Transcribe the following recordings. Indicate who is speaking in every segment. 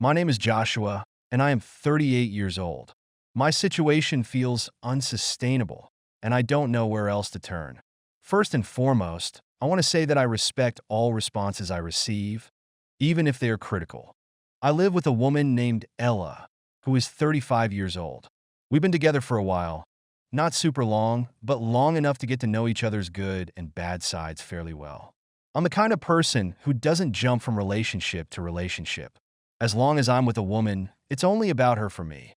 Speaker 1: My name is Joshua, and I am 38 years old. My situation feels unsustainable, and I don't know where else to turn. First and foremost, I want to say that I respect all responses I receive, even if they are critical. I live with a woman named Ella, who is 35 years old. We've been together for a while, not super long, but long enough to get to know each other's good and bad sides fairly well. I'm the kind of person who doesn't jump from relationship to relationship. As long as I'm with a woman, it's only about her for me.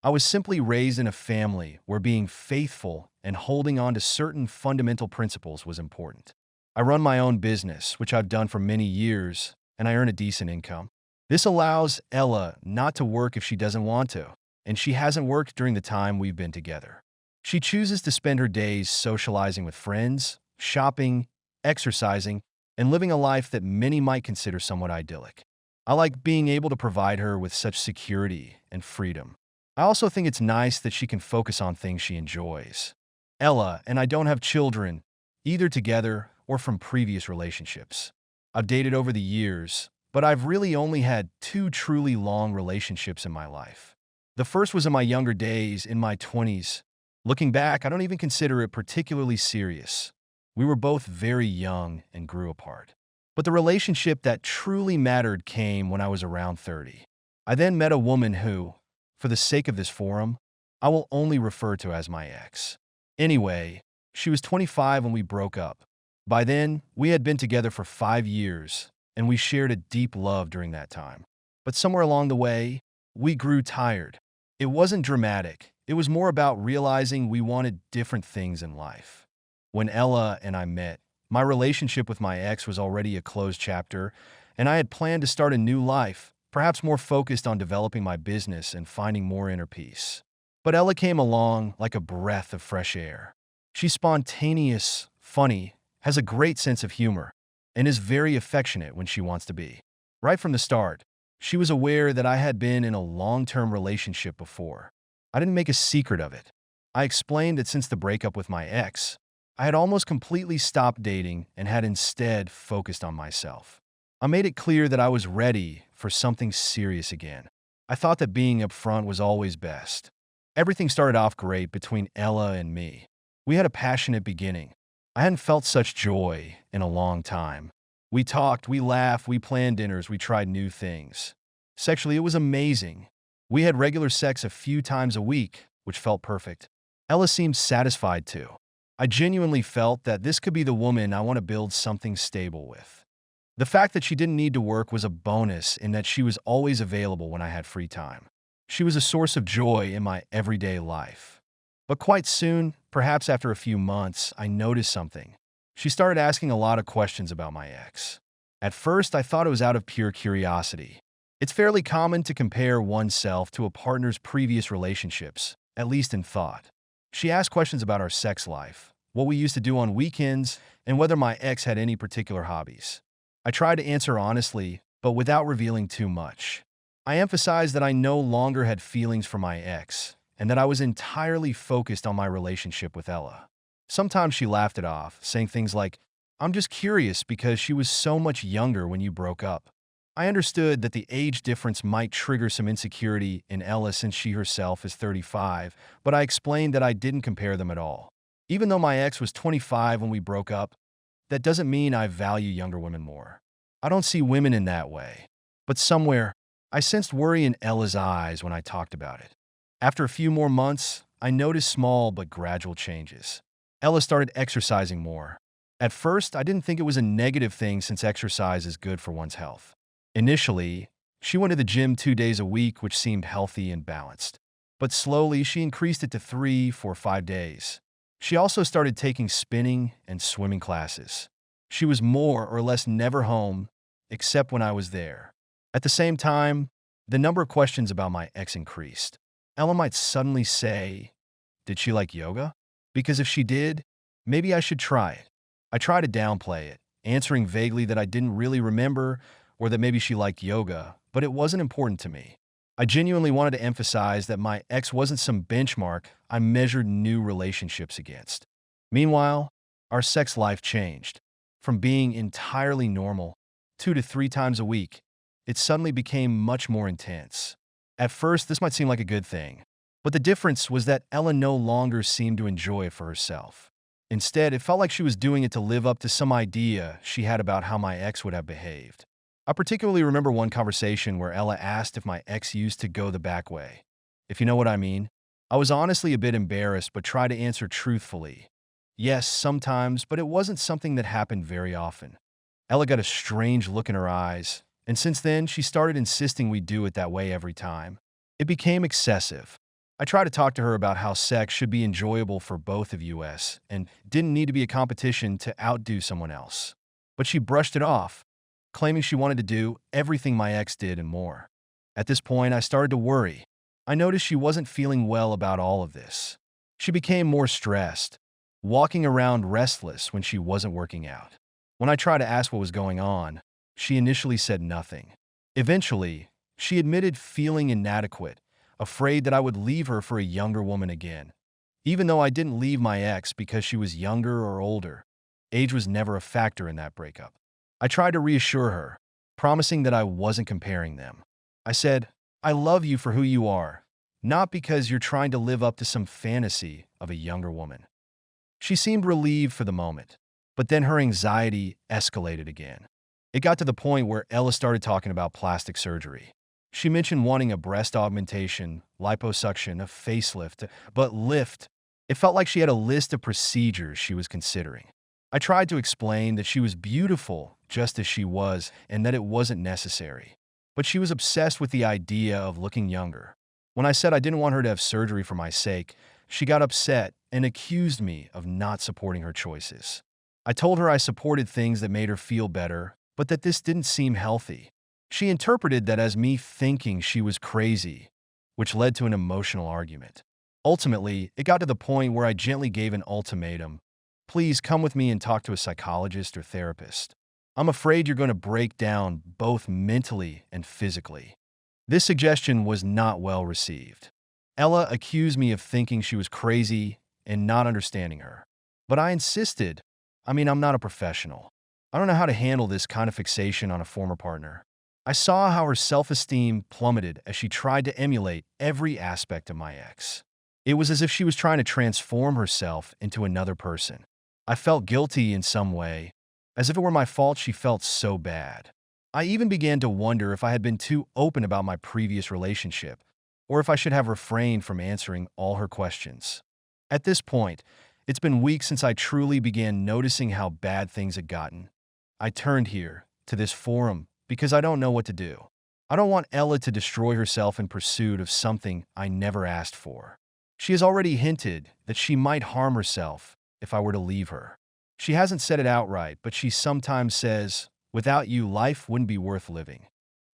Speaker 1: I was simply raised in a family where being faithful and holding on to certain fundamental principles was important. I run my own business, which I've done for many years, and I earn a decent income. This allows Ella not to work if she doesn't want to, and she hasn't worked during the time we've been together. She chooses to spend her days socializing with friends, shopping, exercising, and living a life that many might consider somewhat idyllic. I like being able to provide her with such security and freedom. I also think it's nice that she can focus on things she enjoys. Ella and I don't have children, either together or from previous relationships. I've dated over the years, but I've really only had two truly long relationships in my life. The first was in my younger days, in my 20s. Looking back, I don't even consider it particularly serious. We were both very young and grew apart. But the relationship that truly mattered came when I was around 30. I then met a woman who, for the sake of this forum, I will only refer to as my ex. Anyway, she was 25 when we broke up. By then, we had been together for 5 years, and we shared a deep love during that time. But somewhere along the way, we grew tired. It wasn't dramatic. It was more about realizing we wanted different things in life. When Ella and I met, my relationship with my ex was already a closed chapter, and I had planned to start a new life, perhaps more focused on developing my business and finding more inner peace. But Ella came along like a breath of fresh air. She's spontaneous, funny, has a great sense of humor, and is very affectionate when she wants to be. Right from the start, she was aware that I had been in a long-term relationship before. I didn't make a secret of it. I explained that since the breakup with my ex, I had almost completely stopped dating and had instead focused on myself. I made it clear that I was ready for something serious again. I thought that being upfront was always best. Everything started off great between Ella and me. We had a passionate beginning. I hadn't felt such joy in a long time. We talked, we laughed, we planned dinners, we tried new things. Sexually, it was amazing. We had regular sex a few times a week, which felt perfect. Ella seemed satisfied too. I genuinely felt that this could be the woman I want to build something stable with. The fact that she didn't need to work was a bonus in that she was always available when I had free time. She was a source of joy in my everyday life. But quite soon, perhaps after a few months, I noticed something. She started asking a lot of questions about my ex. At first, I thought it was out of pure curiosity. It's fairly common to compare oneself to a partner's previous relationships, at least in thought. She asked questions about our sex life, what we used to do on weekends, and whether my ex had any particular hobbies. I tried to answer honestly, but without revealing too much. I emphasized that I no longer had feelings for my ex, and that I was entirely focused on my relationship with Ella. Sometimes she laughed it off, saying things like, "I'm just curious because she was so much younger when you broke up." I understood that the age difference might trigger some insecurity in Ella since she herself is 35, but I explained that I didn't compare them at all. Even though my ex was 25 when we broke up, that doesn't mean I value younger women more. I don't see women in that way. But somewhere, I sensed worry in Ella's eyes when I talked about it. After a few more months, I noticed small but gradual changes. Ella started exercising more. At first, I didn't think it was a negative thing since exercise is good for one's health. Initially, she went to the gym 2 days a week, which seemed healthy and balanced. But slowly, she increased it to 3, 4, 5 days. She also started taking spinning and swimming classes. She was more or less never home, except when I was there. At the same time, the number of questions about my ex increased. Ella might suddenly say, "Did she like yoga? Because if she did, maybe I should try it." I tried to downplay it, answering vaguely that I didn't really remember or that maybe she liked yoga, but it wasn't important to me. I genuinely wanted to emphasize that my ex wasn't some benchmark I measured new relationships against. Meanwhile, our sex life changed. From being entirely normal, 2 to 3 times a week, it suddenly became much more intense. At first, this might seem like a good thing, but the difference was that Ella no longer seemed to enjoy it for herself. Instead, it felt like she was doing it to live up to some idea she had about how my ex would have behaved. I particularly remember one conversation where Ella asked if my ex used to go the back way. If you know what I mean. I was honestly a bit embarrassed but tried to answer truthfully. Yes, sometimes, but it wasn't something that happened very often. Ella got a strange look in her eyes, and since then, she started insisting we do it that way every time. It became excessive. I tried to talk to her about how sex should be enjoyable for both of us and didn't need to be a competition to outdo someone else. But she brushed it off, claiming she wanted to do everything my ex did and more. At this point, I started to worry. I noticed she wasn't feeling well about all of this. She became more stressed, walking around restless when she wasn't working out. When I tried to ask what was going on, she initially said nothing. Eventually, she admitted feeling inadequate, afraid that I would leave her for a younger woman again. Even though I didn't leave my ex because she was younger or older, age was never a factor in that breakup. I tried to reassure her, promising that I wasn't comparing them. I said, I love you for who you are, not because you're trying to live up to some fantasy of a younger woman. She seemed relieved for the moment, but then her anxiety escalated again. It got to the point where Ella started talking about plastic surgery. She mentioned wanting a breast augmentation, liposuction, a facelift, but lift. It felt like she had a list of procedures she was considering. I tried to explain that she was beautiful just as she was and that it wasn't necessary. But she was obsessed with the idea of looking younger. When I said I didn't want her to have surgery for my sake, she got upset and accused me of not supporting her choices. I told her I supported things that made her feel better, but that this didn't seem healthy. She interpreted that as me thinking she was crazy, which led to an emotional argument. Ultimately, it got to the point where I gently gave an ultimatum. Please come with me and talk to a psychologist or therapist. I'm afraid you're going to break down both mentally and physically. This suggestion was not well received. Ella accused me of thinking she was crazy and not understanding her. But I insisted. I'm not a professional. I don't know how to handle this kind of fixation on a former partner. I saw how her self-esteem plummeted as she tried to emulate every aspect of my ex. It was as if she was trying to transform herself into another person. I felt guilty in some way, as if it were my fault she felt so bad. I even began to wonder if I had been too open about my previous relationship, or if I should have refrained from answering all her questions. At this point, it's been weeks since I truly began noticing how bad things had gotten. I turned here, to this forum, because I don't know what to do. I don't want Ella to destroy herself in pursuit of something I never asked for. She has already hinted that she might harm herself if I were to leave her. She hasn't said it outright, but she sometimes says, without you, life wouldn't be worth living.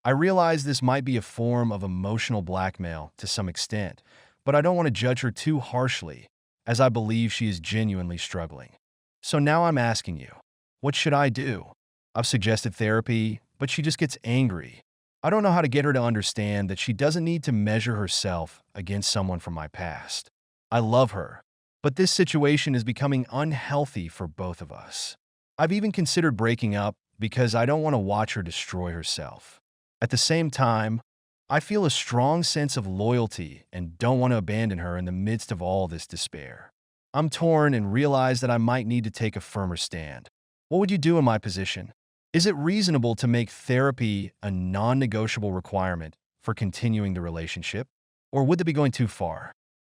Speaker 1: I realize this might be a form of emotional blackmail to some extent, but I don't want to judge her too harshly, as I believe she is genuinely struggling. So now I'm asking you, what should I do? I've suggested therapy, but she just gets angry. I don't know how to get her to understand that she doesn't need to measure herself against someone from my past. I love her, but this situation is becoming unhealthy for both of us. I've even considered breaking up because I don't want to watch her destroy herself. At the same time, I feel a strong sense of loyalty and don't want to abandon her in the midst of all this despair. I'm torn and realize that I might need to take a firmer stand. What would you do in my position? Is it reasonable to make therapy a non-negotiable requirement for continuing the relationship? Or would that be going too far?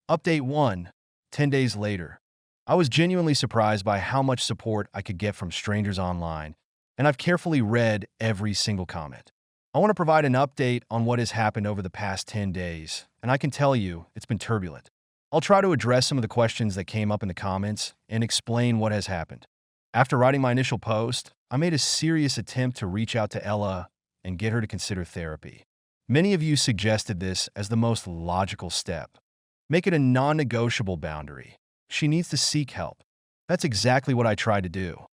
Speaker 1: Update 1. 10 days later. I was genuinely surprised by how much support I could get from strangers online, and I've carefully read every single comment. I want to provide an update on what has happened over the past 10 days, and I can tell you it's been turbulent. I'll try to address some of the questions that came up in the comments and explain what has happened. After writing my initial post, I made a serious attempt to reach out to Ella and get her to consider therapy. Many of you suggested this as the most logical step. Make it a non-negotiable boundary. She needs to seek help. That's exactly what I tried to do.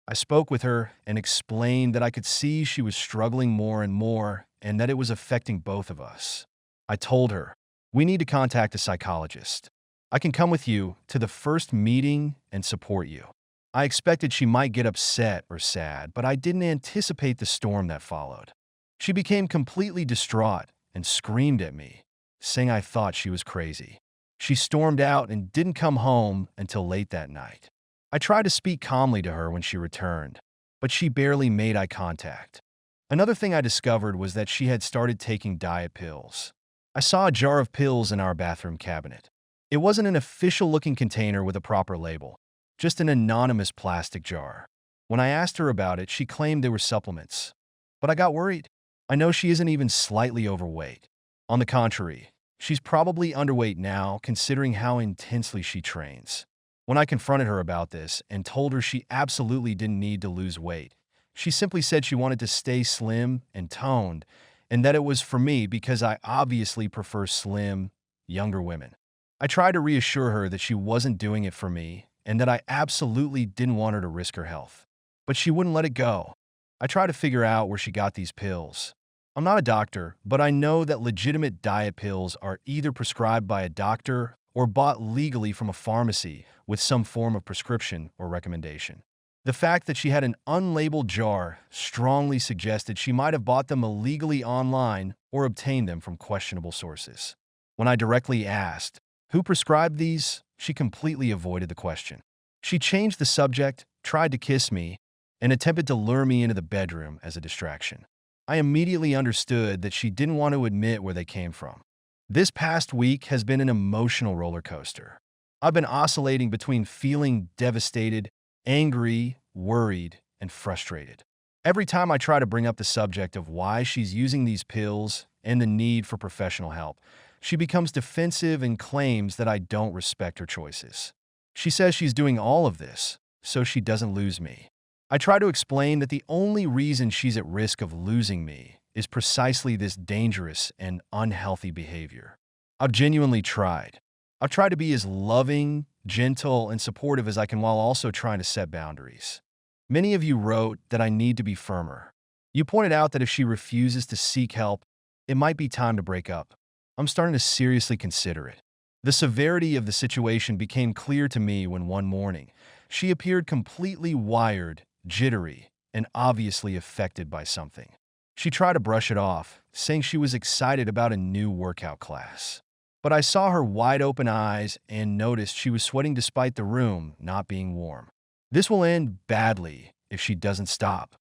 Speaker 1: I spoke with her and explained that I could see she was struggling more and more and that it was affecting both of us. I told her, we need to contact a psychologist. I can come with you to the first meeting and support you. I expected she might get upset or sad, but I didn't anticipate the storm that followed. She became completely distraught and screamed at me, saying I thought she was crazy. She stormed out and didn't come home until late that night. I tried to speak calmly to her when she returned, but she barely made eye contact. Another thing I discovered was that she had started taking diet pills. I saw a jar of pills in our bathroom cabinet. It wasn't an official-looking container with a proper label, just an anonymous plastic jar. When I asked her about it, she claimed they were supplements. But I got worried. I know she isn't even slightly overweight. On the contrary, she's probably underweight now considering how intensely she trains. When I confronted her about this and told her she absolutely didn't need to lose weight, she simply said she wanted to stay slim and toned, and that it was for me because I obviously prefer slim, younger women. I tried to reassure her that she wasn't doing it for me and that I absolutely didn't want her to risk her health. But she wouldn't let it go. I tried to figure out where she got these pills. I'm not a doctor, but I know that legitimate diet pills are either prescribed by a doctor or bought legally from a pharmacy with some form of prescription or recommendation. The fact that she had an unlabeled jar strongly suggested she might have bought them illegally online or obtained them from questionable sources. When I directly asked, "Who prescribed these?" she completely avoided the question. She changed the subject, tried to kiss me, and attempted to lure me into the bedroom as a distraction. I immediately understood that she didn't want to admit where they came from. This past week has been an emotional roller coaster. I've been oscillating between feeling devastated, angry, worried, and frustrated. Every time I try to bring up the subject of why she's using these pills and the need for professional help, she becomes defensive and claims that I don't respect her choices. She says she's doing all of this so she doesn't lose me. I try to explain that the only reason she's at risk of losing me is precisely this dangerous and unhealthy behavior. I've genuinely tried. I've tried to be as loving, gentle, and supportive as I can while also trying to set boundaries. Many of you wrote that I need to be firmer. You pointed out that if she refuses to seek help, it might be time to break up. I'm starting to seriously consider it. The severity of the situation became clear to me when one morning, she appeared completely wired, jittery, and obviously affected by something. She tried to brush it off, saying she was excited about a new workout class. But I saw her wide-open eyes and noticed she was sweating despite the room not being warm. This will end badly if she doesn't stop.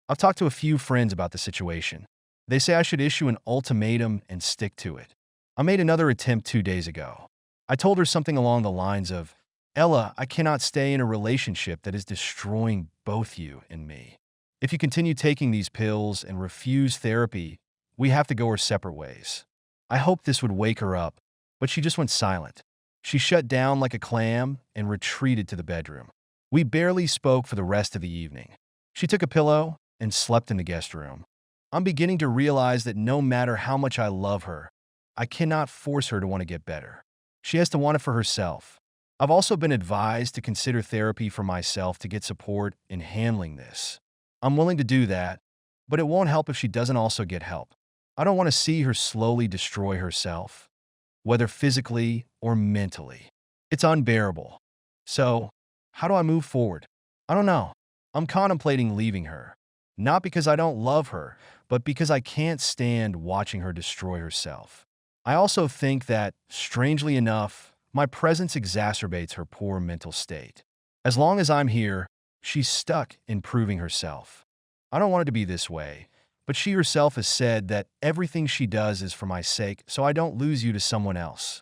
Speaker 1: I've talked to a few friends about the situation. They say I should issue an ultimatum and stick to it. I made another attempt 2 days ago. I told her something along the lines of, "Ella, I cannot stay in a relationship that is destroying both you and me. If you continue taking these pills and refuse therapy, we have to go our separate ways." I hoped this would wake her up, but she just went silent. She shut down like a clam and retreated to the bedroom. We barely spoke for the rest of the evening. She took a pillow and slept in the guest room. I'm beginning to realize that no matter how much I love her, I cannot force her to want to get better. She has to want it for herself. I've also been advised to consider therapy for myself to get support in handling this. I'm willing to do that, but it won't help if she doesn't also get help. I don't want to see her slowly destroy herself, whether physically or mentally. It's unbearable. So, how do I move forward? I don't know. I'm contemplating leaving her. Not because I don't love her, but because I can't stand watching her destroy herself. I also think that, strangely enough, my presence exacerbates her poor mental state. As long as I'm here, she's stuck in proving herself. I don't want it to be this way, but she herself has said that everything she does is for my sake, so I don't lose you to someone else.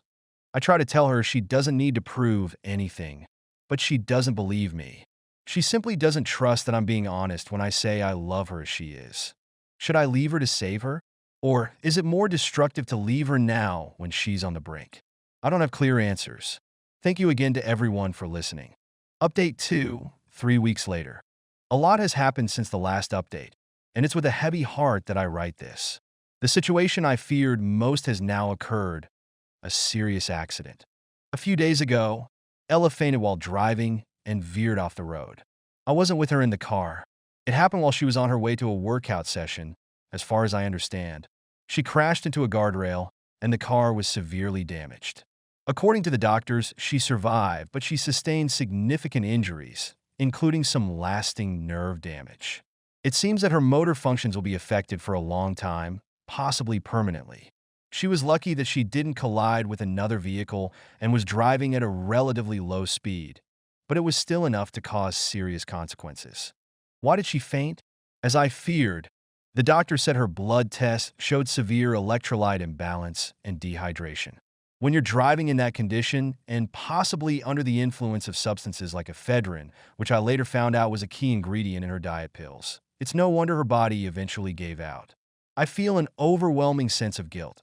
Speaker 1: I try to tell her she doesn't need to prove anything, but she doesn't believe me. She simply doesn't trust that I'm being honest when I say I love her as she is. Should I leave her to save her? Or is it more destructive to leave her now when she's on the brink? I don't have clear answers. Thank you again to everyone for listening. Update 2, 3 weeks later. A lot has happened since the last update, and it's with a heavy heart that I write this. The situation I feared most has now occurred, a serious accident. A few days ago, Ella fainted while driving and veered off the road. I wasn't with her in the car. It happened while she was on her way to a workout session, as far as I understand. She crashed into a guardrail, and the car was severely damaged. According to the doctors, she survived, but she sustained significant injuries, including some lasting nerve damage. It seems that her motor functions will be affected for a long time, possibly permanently. She was lucky that she didn't collide with another vehicle and was driving at a relatively low speed, but it was still enough to cause serious consequences. Why did she faint? As I feared, the doctor said her blood tests showed severe electrolyte imbalance and dehydration. When you're driving in that condition and possibly under the influence of substances like ephedrine, which I later found out was a key ingredient in her diet pills, it's no wonder her body eventually gave out. I feel an overwhelming sense of guilt,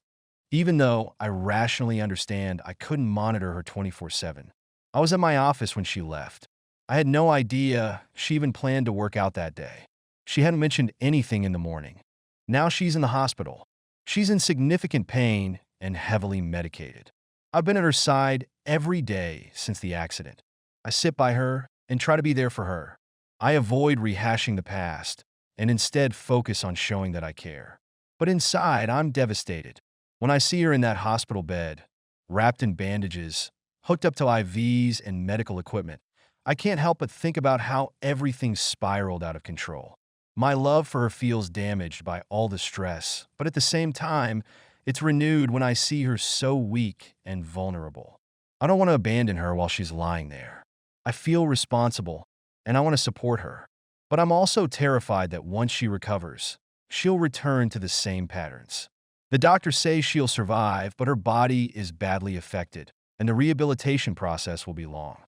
Speaker 1: even though I rationally understand I couldn't monitor her 24/7. I was at my office when she left. I had no idea she even planned to work out that day. She hadn't mentioned anything in the morning. Now she's in the hospital. She's in significant pain and heavily medicated. I've been at her side every day since the accident. I sit by her and try to be there for her. I avoid rehashing the past and instead focus on showing that I care. But inside, I'm devastated. When I see her in that hospital bed, wrapped in bandages, hooked up to IVs and medical equipment, I can't help but think about how everything spiraled out of control. My love for her feels damaged by all the stress, but at the same time, it's renewed when I see her so weak and vulnerable. I don't want to abandon her while she's lying there. I feel responsible, and I want to support her. But I'm also terrified that once she recovers, she'll return to the same patterns. The doctors say she'll survive, but her body is badly affected, and the rehabilitation process will be long.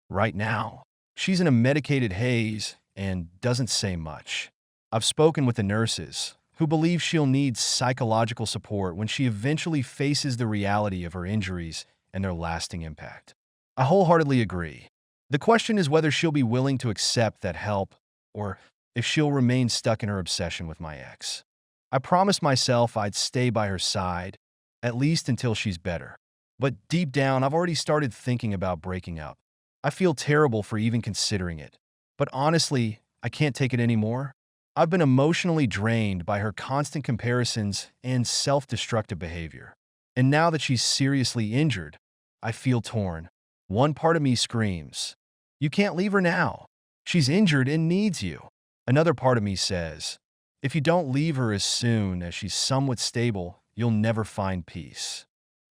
Speaker 1: Right now, she's in a medicated haze and doesn't say much. I've spoken with the nurses, who believe she'll need psychological support when she eventually faces the reality of her injuries and their lasting impact. I wholeheartedly agree. The question is whether she'll be willing to accept that help or if she'll remain stuck in her obsession with my ex. I promised myself I'd stay by her side, at least until she's better. But deep down, I've already started thinking about breaking up. I feel terrible for even considering it. But honestly, I can't take it anymore. I've been emotionally drained by her constant comparisons and self-destructive behavior. And now that she's seriously injured, I feel torn. One part of me screams, "You can't leave her now. She's injured and needs you." Another part of me says, "If you don't leave her as soon as she's somewhat stable, you'll never find peace."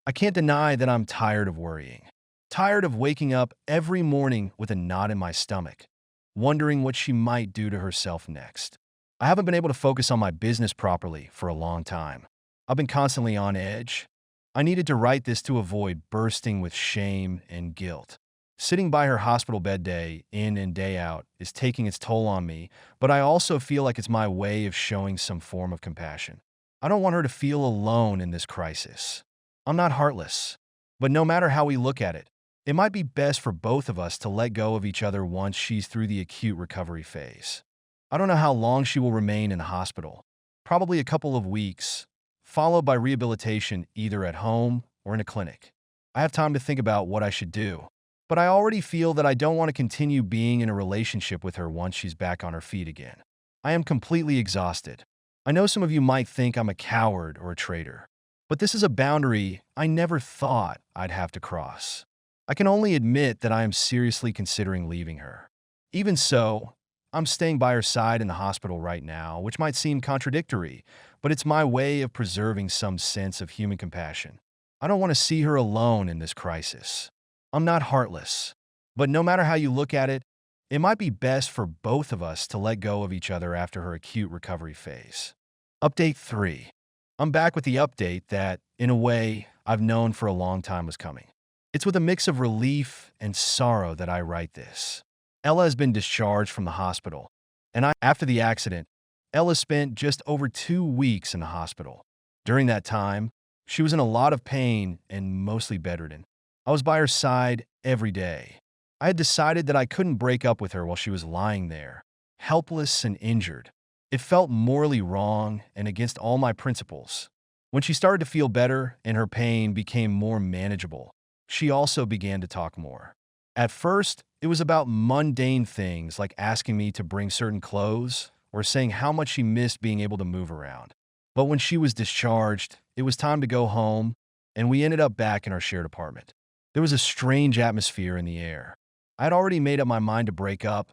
Speaker 1: I can't deny that I'm tired of worrying. Tired of waking up every morning with a knot in my stomach, wondering what she might do to herself next. I haven't been able to focus on my business properly for a long time. I've been constantly on edge. I needed to write this to avoid bursting with shame and guilt. Sitting by her hospital bed day in and day out is taking its toll on me, but I also feel like it's my way of showing some form of compassion. I don't want her to feel alone in this crisis. I'm not heartless, but no matter how we look at it, it might be best for both of us to let go of each other once she's through the acute recovery phase. I don't know how long she will remain in the hospital, probably a couple of weeks, followed by rehabilitation either at home or in a clinic. I have time to think about what I should do, but I already feel that I don't want to continue being in a relationship with her once she's back on her feet again. I am completely exhausted. I know some of you might think I'm a coward or a traitor, but this is a boundary I never thought I'd have to cross. I can only admit that I am seriously considering leaving her. Even so, I'm staying by her side in the hospital right now, which might seem contradictory, but it's my way of preserving some sense of human compassion. I don't want to see her alone in this crisis. I'm not heartless, but no matter how you look at it, it might be best for both of us to let go of each other after her acute recovery phase. Update 3. I'm back with the update that, in a way, I've known for a long time was coming. It's with a mix of relief and sorrow that I write this. Ella has been discharged from the hospital, and after the accident, Ella spent just over 2 weeks in the hospital. During that time, she was in a lot of pain and mostly bedridden. I was by her side every day. I had decided that I couldn't break up with her while she was lying there, helpless and injured. It felt morally wrong and against all my principles. When she started to feel better and her pain became more manageable, she also began to talk more. At first, it was about mundane things like asking me to bring certain clothes or saying how much she missed being able to move around. But when she was discharged, it was time to go home, and we ended up back in our shared apartment. There was a strange atmosphere in the air. I had already made up my mind to break up,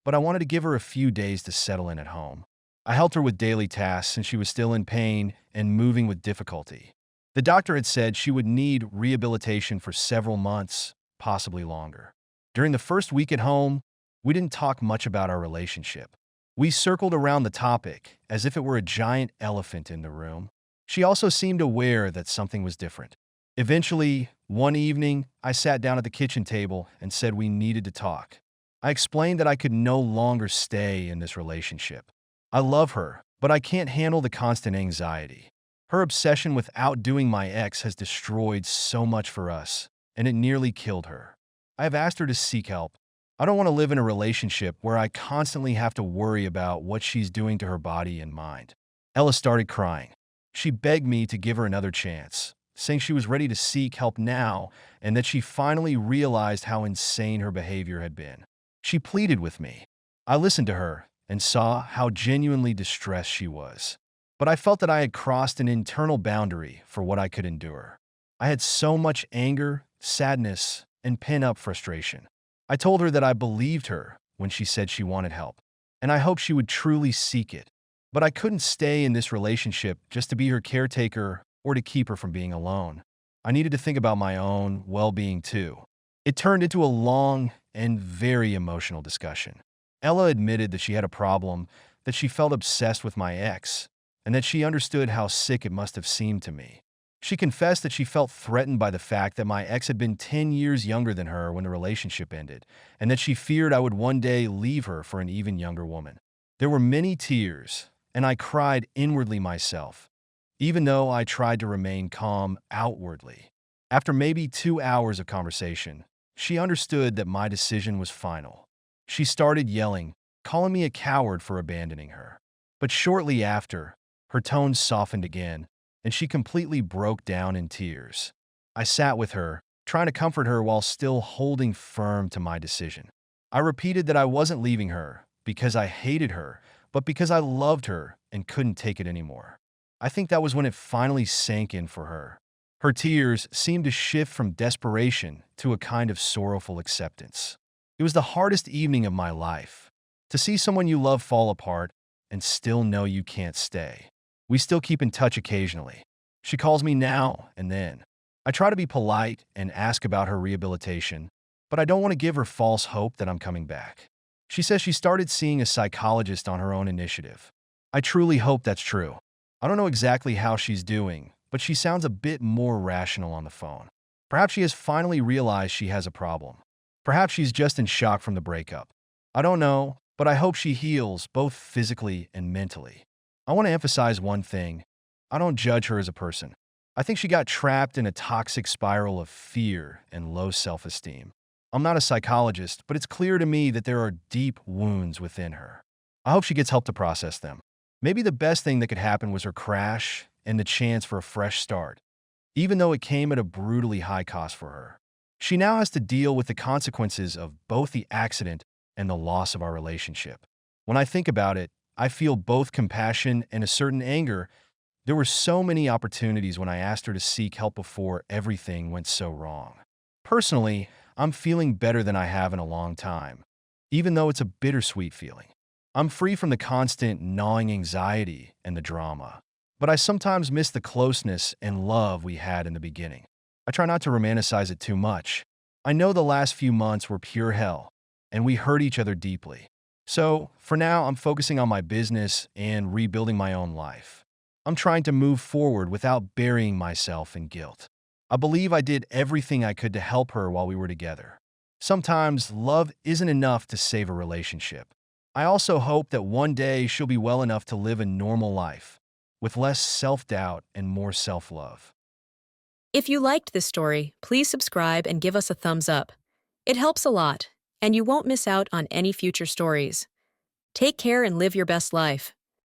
Speaker 1: but I wanted to give her a few days to settle in at home. I helped her with daily tasks since she was still in pain and moving with difficulty. The doctor had said she would need rehabilitation for several months, possibly longer. During the first week at home, we didn't talk much about our relationship. We circled around the topic as if it were a giant elephant in the room. She also seemed aware that something was different. Eventually, one evening, I sat down at the kitchen table and said we needed to talk. I explained that I could no longer stay in this relationship. I love her, but I can't handle the constant anxiety. Her obsession with outdoing my ex has destroyed so much for us, and it nearly killed her. I have asked her to seek help. I don't want to live in a relationship where I constantly have to worry about what she's doing to her body and mind. Ella started crying. She begged me to give her another chance, saying she was ready to seek help now and that she finally realized how insane her behavior had been. She pleaded with me. I listened to her and saw how genuinely distressed she was. But I felt that I had crossed an internal boundary for what I could endure. I had so much anger, sadness, and pent-up frustration. I told her that I believed her when she said she wanted help, and I hoped she would truly seek it. But I couldn't stay in this relationship just to be her caretaker or to keep her from being alone. I needed to think about my own well-being too. It turned into a long and very emotional discussion. Ella admitted that she had a problem, that she felt obsessed with my ex, and that she understood how sick it must have seemed to me. She confessed that she felt threatened by the fact that my ex had been 10 years younger than her when the relationship ended, and that she feared I would one day leave her for an even younger woman. There were many tears, and I cried inwardly myself, even though I tried to remain calm outwardly. After maybe 2 hours of conversation, she understood that my decision was final. She started yelling, calling me a coward for abandoning her. But shortly after, her tone softened again, and she completely broke down in tears. I sat with her, trying to comfort her while still holding firm to my decision. I repeated that I wasn't leaving her because I hated her, but because I loved her and couldn't take it anymore. I think that was when it finally sank in for her. Her tears seemed to shift from desperation to a kind of sorrowful acceptance. It was the hardest evening of my life. To see someone you love fall apart and still know you can't stay. We still keep in touch occasionally. She calls me now and then. I try to be polite and ask about her rehabilitation, but I don't want to give her false hope that I'm coming back. She says she started seeing a psychologist on her own initiative. I truly hope that's true. I don't know exactly how she's doing, but she sounds a bit more rational on the phone. Perhaps she has finally realized she has a problem. Perhaps she's just in shock from the breakup. I don't know, but I hope she heals both physically and mentally. I want to emphasize one thing. I don't judge her as a person. I think she got trapped in a toxic spiral of fear and low self-esteem. I'm not a psychologist, but it's clear to me that there are deep wounds within her. I hope she gets help to process them. Maybe the best thing that could happen was her crash and the chance for a fresh start, even though it came at a brutally high cost for her. She now has to deal with the consequences of both the accident and the loss of our relationship. When I think about it, I feel both compassion and a certain anger. There were so many opportunities when I asked her to seek help before everything went so wrong. Personally, I'm feeling better than I have in a long time, even though it's a bittersweet feeling. I'm free from the constant gnawing anxiety and the drama, but I sometimes miss the closeness and love we had in the beginning. I try not to romanticize it too much. I know the last few months were pure hell, and we hurt each other deeply. So, for now, I'm focusing on my business and rebuilding my own life. I'm trying to move forward without burying myself in guilt. I believe I did everything I could to help her while we were together. Sometimes, love isn't enough to save a relationship. I also hope that one day she'll be well enough to live a normal life, with less self-doubt and more self-love.
Speaker 2: If you liked this story, please subscribe and give us a thumbs up. It helps a lot, and you won't miss out on any future stories. Take care and live your best life.